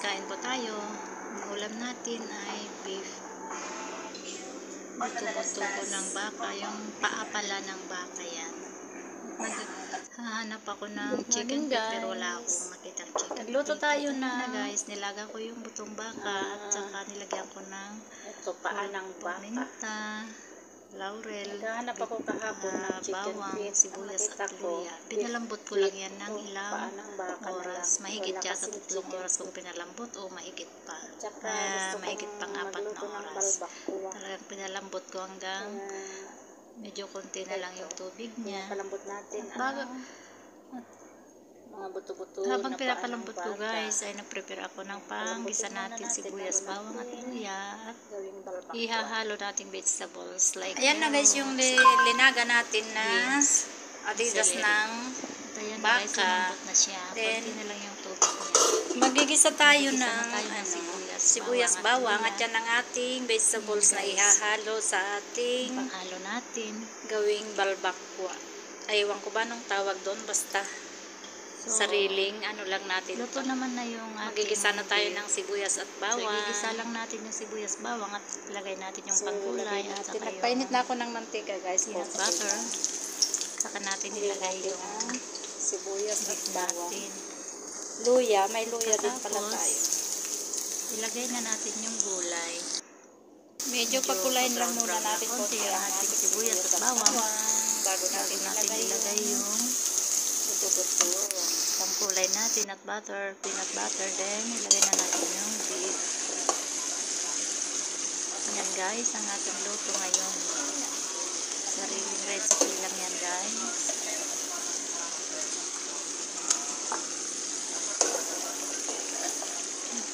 kain po tayo. Ang ulam natin ay beef. Buto-buto ko ng baka. Yung paa pala ng baka yan. Naghahanap ako ng chicken feet pero wala akong makitang chicken feet. Nagluto tayo na guys. Nilaga ko yung butong baka at saka nilagyan ko ng paa ng baka. paminta, laurel, Naghahanap ako kahapon ng chicken bawang, feet. sibuyas at luya. Pinalambot ko lang yan ng ilang oras. Mahigit yata 3 oras kung pinalambot o mahigit pa. Mahigit pang 4 na oras. Talagang pinalambot ko hanggang medyo konti na lang yung tubig niya. Palambot natin. Mga buto-buto. Habang pinapalambot ko guys, ay nag-prepare ako ng panggisa natin sibuyas, bawang at luya. At ihahalo natin vegetables like ayan na guys yung linaga natin na adidas ng baka. Na siya. Then, konti na lang yung tubig niya. Magigisa tayo ng sibuyas, bawang at yan ang ating vegetables na ihahalo sa ating panghalo natin. gawing balbakwa. Aywan ko ba nung tawag doon, basta sariling ano lang natin. Luto naman na yung magigisa na tayo ng sibuyas at bawang. So, igigisa lang natin yung sibuyas, bawang at lagay natin yung pangkulay at saka yung nagpainit na ako ng mantika guys. peanut butter. Saka natin ilagay yung sibuyas at bawang. natin. Luya, may luya din pala Tapos, tayo. ilagay na natin yung gulay. Medyo pagkulayin lang muna natin konti yung ating sibuyas at bawang. Bago natin ilagay yung buto-buto. pangkulay natin at butter, peanut butter. Then, ilagay na natin yung beef. Yan guys, ang ating luto ngayon. Sariling recipe lang yan guys.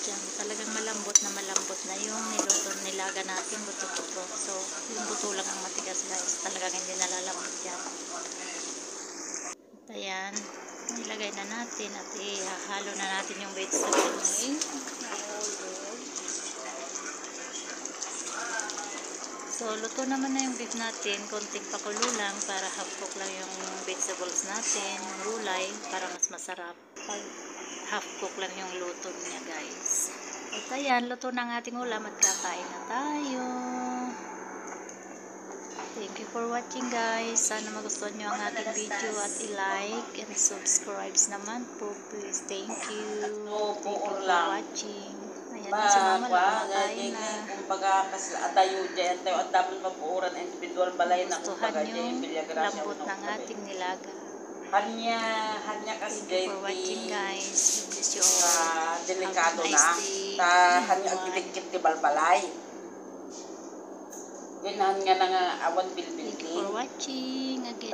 Diyan, talagang malambot na yung niluto, nilaga natin buto-buto. So, yung buto lang ang matigas guys. Talagang hindi nalalambot yan. At ayan, nilagay na natin at ihahalo na natin yung vegetables. So, luto naman na yung beef natin. Konting pakulo lang para half cook lang yung vegetables natin. Yung gulay para mas masarap. Half cook lang yung luto niya guys. At ayan, luto na ang ating ulam at kakain na tayo. Thank you for watching guys. Sana magustuhan nyo ang ating video at i-like and subscribe naman po please. Thank you. Thank you for watching. Ayan, si mama nakakain na. Kumbaga, atayo dyan tayo at dapat mapuuran individual balay na kumbaga dyan yung bilyagrasya. Lambot ng ating nilaga. Hanya kasi Thank you for watching guys. Bless you all. Delikado Have a na. nice day. Hanya ang dilikit di balbalay. Yan nga nga awan bilbil. Thank you for watching again.